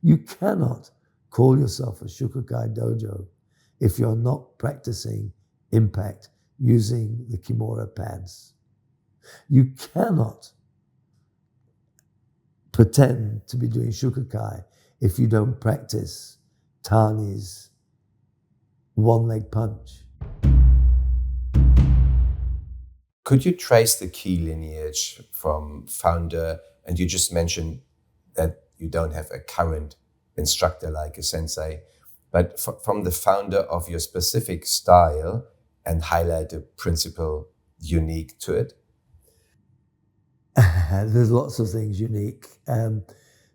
You cannot call yourself a Shukokai dojo if you're not practicing impact using the Kimura pads. You cannot pretend to be doing Shukokai if you don't practice Tani's one-leg punch. Could you trace the key lineage from founder, and you just mentioned that you don't have a current instructor like a sensei, but from the founder of your specific style, and highlight a principle unique to it? There's lots of things unique.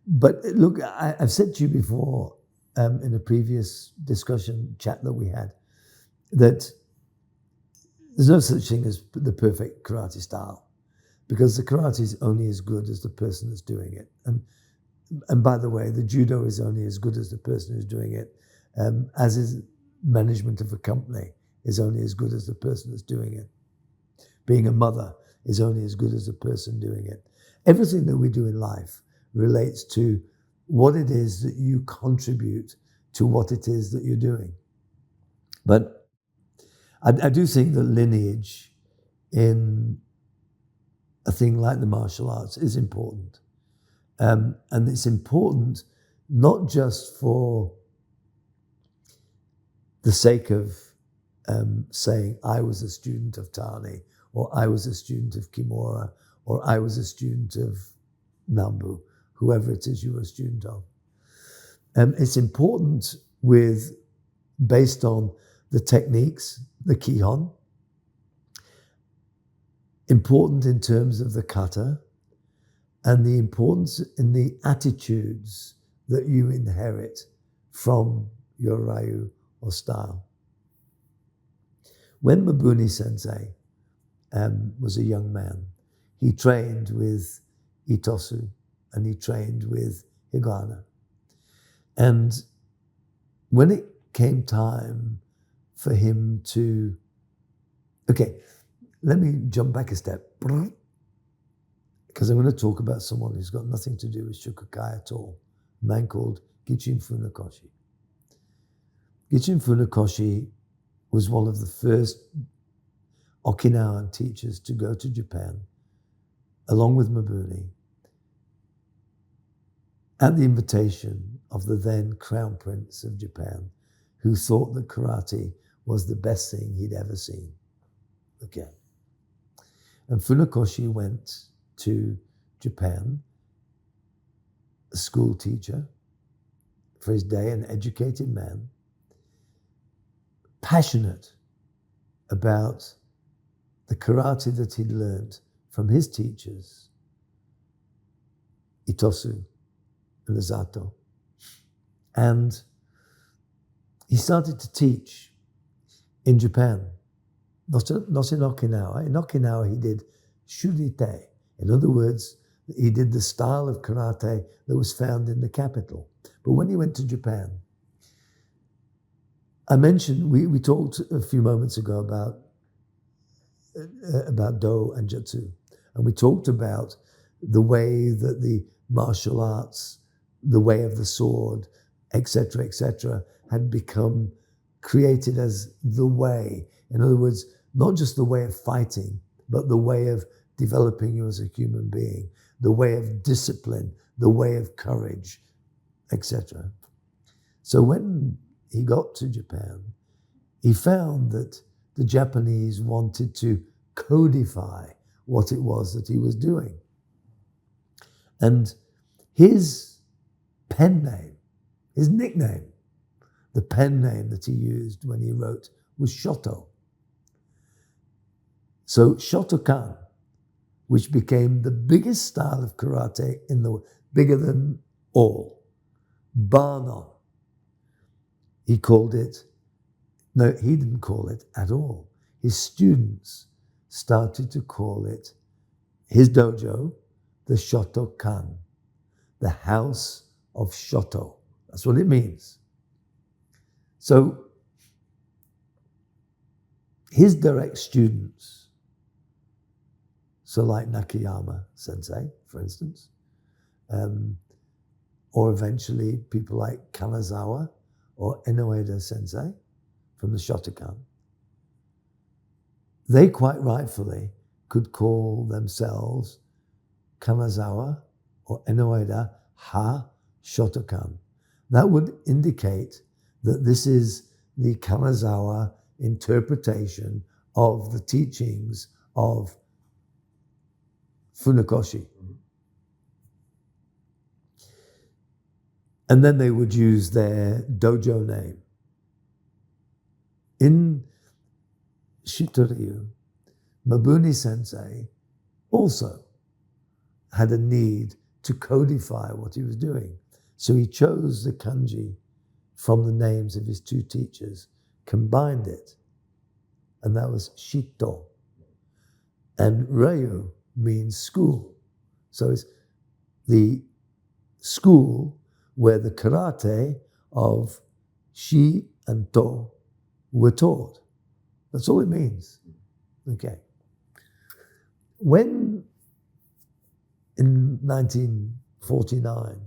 But look, I've said to you before in a previous discussion chat that we had, that there's no such thing as the perfect karate style, because the karate is only as good as the person that's doing it. And by the way, the judo is only as good as the person who's doing it, as is management of a company is only as good as the person that's doing it. Being a mother is only as good as the person doing it. Everything that we do in life relates to what it is that you contribute to what it is that you're doing. But I do think that lineage in a thing like the martial arts is important. And it's important not just for the sake of saying I was a student of Tani, or I was a student of Kimura, or I was a student of Nambu, whoever it is you were a student of. It's important based on the techniques, the Kihon, important in terms of the kata, and the importance in the attitudes that you inherit from your ryu or style. When Mabuni Sensei was a young man, he trained with Itosu and he trained with Higana. And when it came time for him to, okay, let me jump back a step, because I'm going to talk about someone who's got nothing to do with Shukokai at all, a man called Gichin Funakoshi. Gichin Funakoshi was one of the first Okinawan teachers to go to Japan, along with Mabuni, at the invitation of the then Crown Prince of Japan, who thought that karate was the best thing he'd ever seen. Okay. And Funakoshi went to Japan, a school teacher for his day, an educated man, passionate about the karate that he'd learned from his teachers, Itosu and Zato. And he started to teach in Japan, not in Okinawa. In Okinawa, he did shurite. In other words, he did the style of karate that was found in the capital. But when he went to Japan, I mentioned, we talked a few moments ago about Do and Jutsu. And we talked about the way that the martial arts, the way of the sword, etc., had become created as the way. In other words, not just the way of fighting, but the way of developing you as a human being, the way of discipline, the way of courage, etc. So when he got to Japan, he found that the Japanese wanted to codify what it was that he was doing. And his pen name, his nickname, the pen name that he used when he wrote was Shoto. So Shotokan, which became the biggest style of karate in the world, bigger than all, bar none. He called it, no, he didn't call it at all. His students started to call it, his dojo, the Shotokan, the house of Shoto. That's what it means. So his direct students, so like Nakayama Sensei, for instance, or eventually people like Kanazawa or Inoue Sensei from the Shotokan, they quite rightfully could call themselves Kanazawa or Inoue Ha Shotokan. That would indicate that this is the Kanazawa interpretation of the teachings of Funakoshi. And then they would use their dojo name. In Shitoryu, Mabuni Sensei also had a need to codify what he was doing. So he chose the kanji from the names of his two teachers, combined it, and that was Shito. And Ryu means school. So it's the school where the karate of Shi and To were taught. That's all it means. Okay. When in 1949,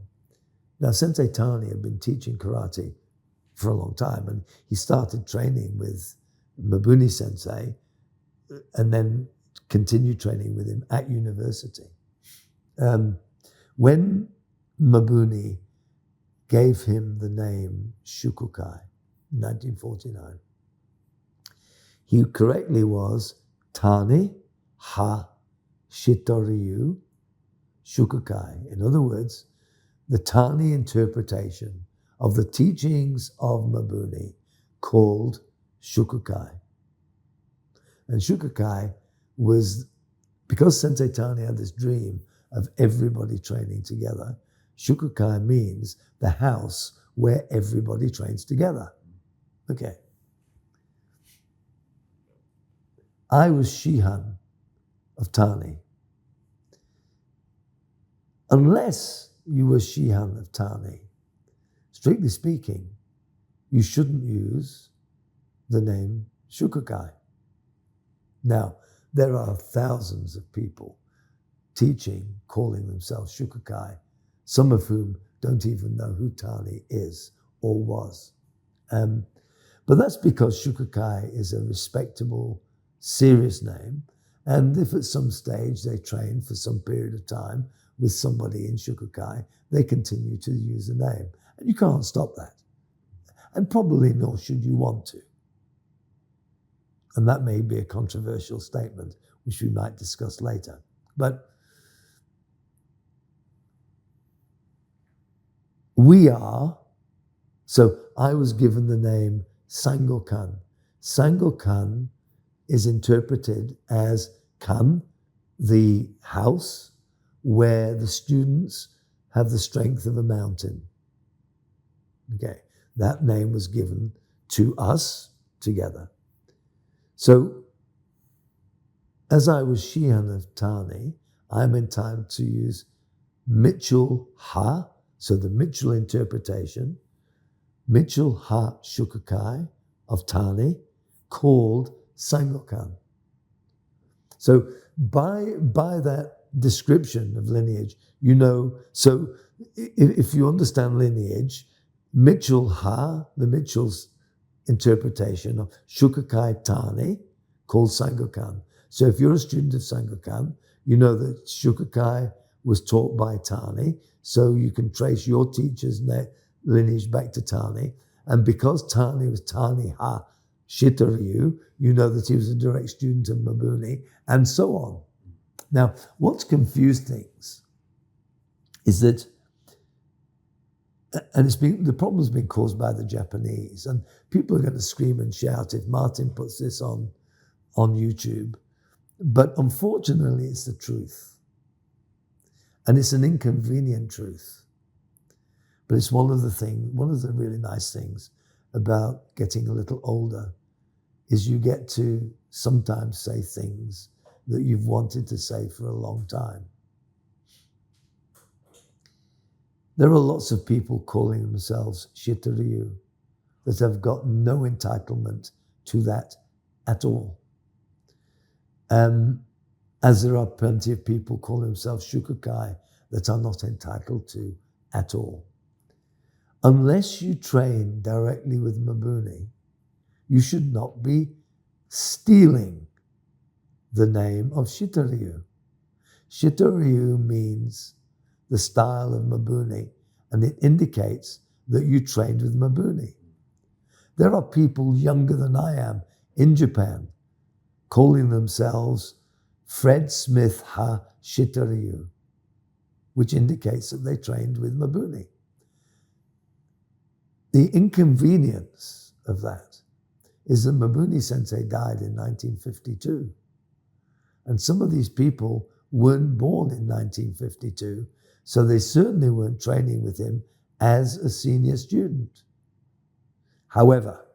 now Sensei Tani had been teaching karate for a long time, and he started training with Mabuni Sensei and then continued training with him at university. When Mabuni gave him the name Shukokai in 1949, he correctly was Tani Ha Shitoryu Shukokai. In other words, the Tani interpretation of the teachings of Mabuni called Shukokai. And Shukokai was, because Sensei Tani had this dream of everybody training together, Shukokai means the house where everybody trains together. Okay. I was Shihan of Tani. Unless you were Shihan of Tani, strictly speaking, you shouldn't use the name Shukokai. Now, there are thousands of people teaching, calling themselves Shukokai, some of whom don't even know who Tani is or was. But that's because Shukokai is a respectable, serious name. And if at some stage they train for some period of time with somebody in Shukokai, they continue to use the name. And you can't stop that. And probably nor should you want to. And that may be a controversial statement, which we might discuss later. But we are, so I was given the name Sangokan. Sangokan is interpreted as kan, the house where the students have the strength of a mountain. Okay, that name was given to us together. So, as I was Shihan of Tani, I'm entitled to use Mitchell Ha, so the Mitchell interpretation, Mitchell Ha Shukokai of Tani, called Sangokan. So by that description of lineage, you know, so if you understand lineage, Mitchell Ha, the Mitchell's interpretation of Shukokai Tani, called Sangokan. So if you're a student of Sangokan, you know that Shukokai was taught by Tani, so you can trace your teacher's lineage back to Tani. And because Tani was Tani Ha Shitoryu, you know that he was a direct student of Mabuni, and so on. Now, what's confused things is that, and the problem's been caused by the Japanese, and people are going to scream and shout if Martin puts this on YouTube, but unfortunately it's the truth. And it's an inconvenient truth. But it's one of the really nice things about getting a little older is you get to sometimes say things that you've wanted to say for a long time. There are lots of people calling themselves Shitoryu that have got no entitlement to that at all. As there are plenty of people calling themselves Shukokai that are not entitled to at all. unless you train directly with Mabuni, you should not be stealing the name of Shitoryu. Shitoryu means the style of Mabuni, and it indicates that you trained with Mabuni. There are people younger than I am in Japan calling themselves Fred Smith Ha Shitoryu, which indicates that they trained with Mabuni. The inconvenience of that is that Mabuni Sensei died in 1952. And some of these people weren't born in 1952, so they certainly weren't training with him as a senior student. However,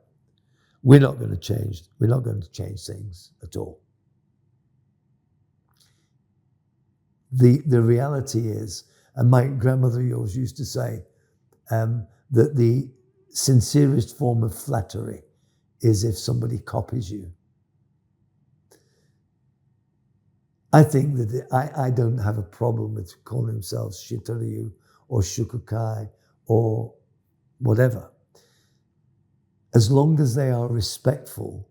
we're not going to change things at all. The reality is, and my grandmother yours used to say, that the sincerest form of flattery is if somebody copies you. I think that I don't have a problem with calling themselves Shitoryu or Shukokai or whatever, as long as they are respectful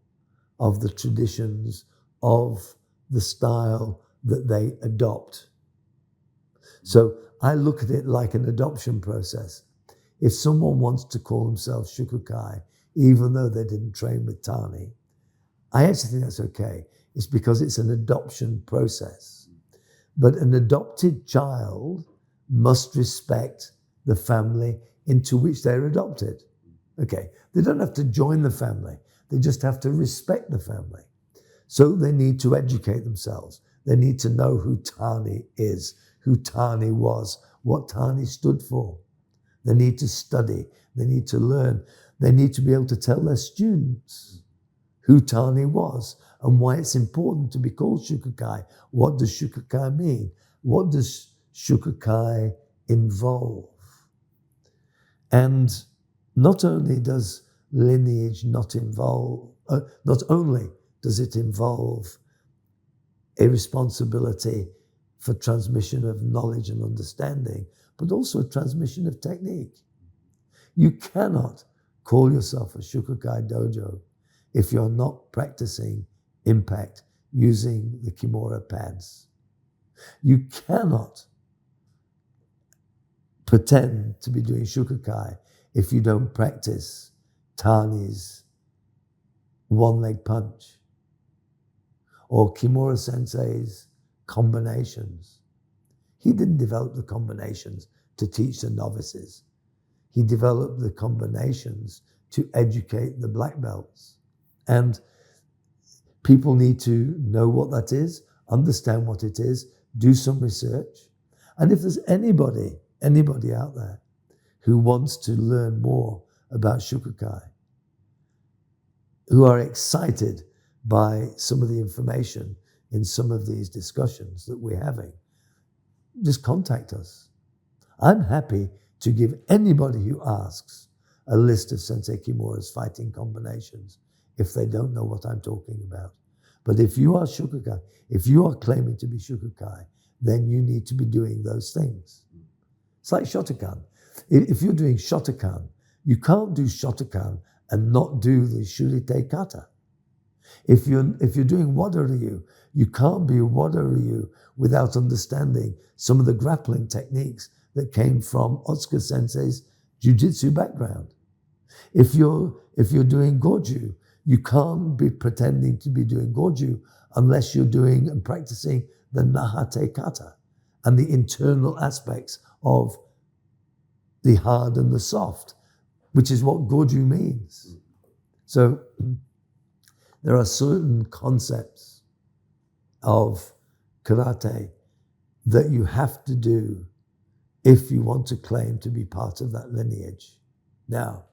of the traditions of the style that they adopt. So I look at it like an adoption process. If someone wants to call themselves Shukokai, even though they didn't train with Tani, I actually think that's okay. It's because it's an adoption process. But an adopted child must respect the family into which they're adopted. Okay, they don't have to join the family. They just have to respect the family. So they need to educate themselves. They need to know who Tani is, who Tani was, what Tani stood for. They need to study. They need to learn. They need to be able to tell their students who Tani was and why it's important to be called Shukokai. What does Shukokai mean? What does Shukokai involve? And not only does lineage not only does it involve a responsibility for transmission of knowledge and understanding, but also a transmission of technique. You cannot call yourself a Shukokai dojo if you're not practicing impact using the Kimura pads. You cannot pretend to be doing Shukokai if you don't practice Tani's one-leg punch or Kimura Sensei's combinations. He didn't develop the combinations to teach the novices. He developed the combinations to educate the black belts. And people need to know what that is, understand what it is, do some research. And if there's anybody out there who wants to learn more about Shukokai, who are excited by some of the information in some of these discussions that we're having, just contact us. I'm happy to give anybody who asks a list of Sensei Kimura's fighting combinations if they don't know what I'm talking about. But if you are Shukokai, if you are claiming to be Shukokai, then you need to be doing those things. It's like Shotokan. If you're doing Shotokan, you can't do Shotokan and not do the Shurite Kata. If you're doing Wada-ryu, you can't be Wada-ryu without understanding some of the grappling techniques that came from Otsuka Sensei's jiu-jitsu background. If you're doing Goju, you can't be pretending to be doing Goju unless you're doing and practicing the Nahate Kata and the internal aspects of the hard and the soft, which is what Goju means. So there are certain concepts of karate that you have to do if you want to claim to be part of that lineage. Now,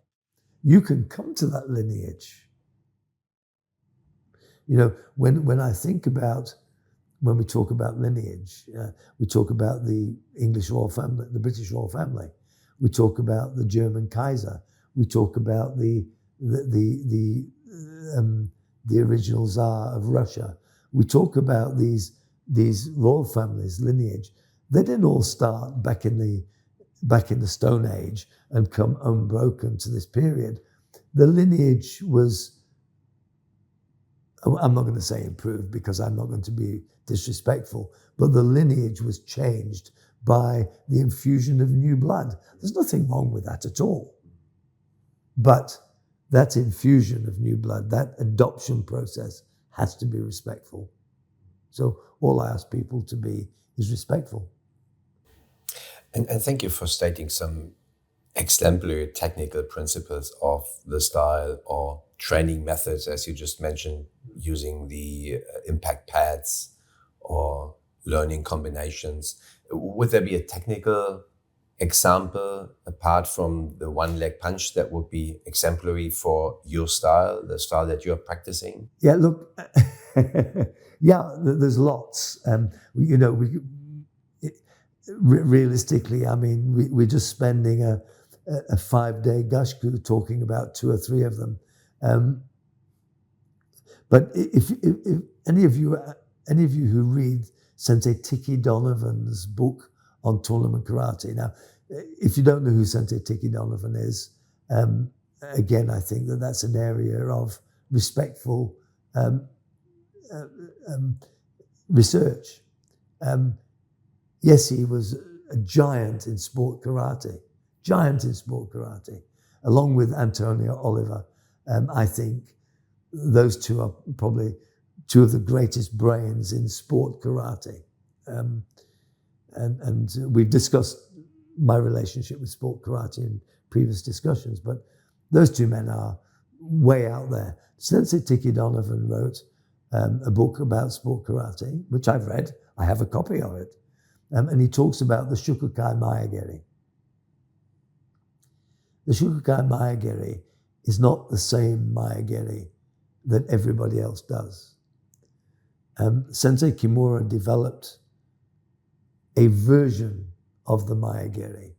you can come to that lineage. You know, when I think about, when we talk about lineage, we talk about the English royal family, the British royal family. We talk about the German Kaiser. We talk about the original Tsar of Russia. We talk about these royal families, lineage. They didn't all start back in the back in the Stone Age and come unbroken to this period, the lineage was, I'm not going to say improved because I'm not going to be disrespectful, but the lineage was changed by the infusion of new blood. There's nothing wrong with that at all. But that infusion of new blood, that adoption process has to be respectful. So all I ask people to be is respectful. And thank you for stating some exemplary technical principles of the style or training methods, as you just mentioned, using the impact pads or learning combinations. Would there be a technical example apart from the one leg punch that would be exemplary for your style, the style that you're practicing? Yeah, look, yeah, there's lots. Realistically, I mean, we're just spending a 5-day gashku talking about 2 or 3 of them. But if any of you who read Sensei Tiki Donovan's book on tournament karate, now, if you don't know who Sensei Tiki Donovan is, again, I think that's an area of respectful research. Yes, he was a giant in sport karate, along with Antonio Oliver. I think those two are probably 2 of the greatest brains in sport karate. And we've discussed my relationship with sport karate in previous discussions, but those 2 men are way out there. Sensei Tiki Donovan wrote a book about sport karate, which I've read. I have a copy of it. And he talks about the Shukokai Mayageri. The Shukokai Mayageri is not the same Mayageri that everybody else does. Sensei Kimura developed a version of the Mayageri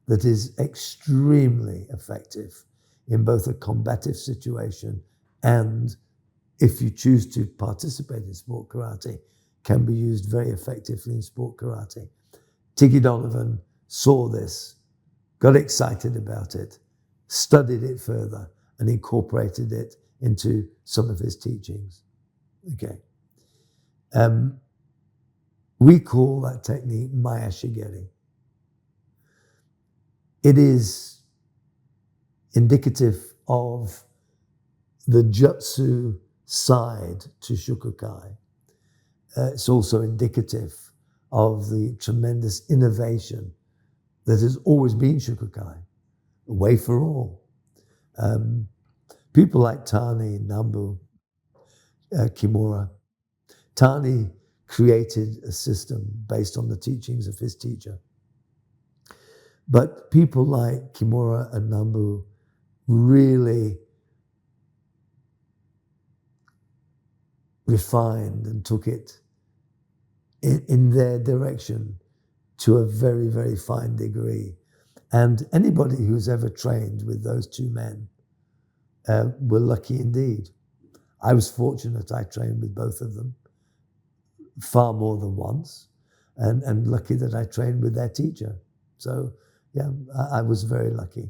that is extremely effective in both a combative situation and, if you choose to participate in sport karate, can be used very effectively in sport karate. Tiki Donovan saw this, got excited about it, studied it further, and incorporated it into some of his teachings. Okay. We call that technique Maya Shigeri. It is indicative of the jutsu side to Shukokai. It's also indicative of the tremendous innovation that has always been Shukokai, a way for all. People like Tani, Nambu, Kimura. Tani created a system based on the teachings of his teacher. But people like Kimura and Nambu really refined and took it in their direction to a very, very fine degree. And anybody who's ever trained with those 2 men were lucky indeed. I was fortunate I trained with both of them far more than once, and lucky that I trained with their teacher. So, yeah, I was very lucky.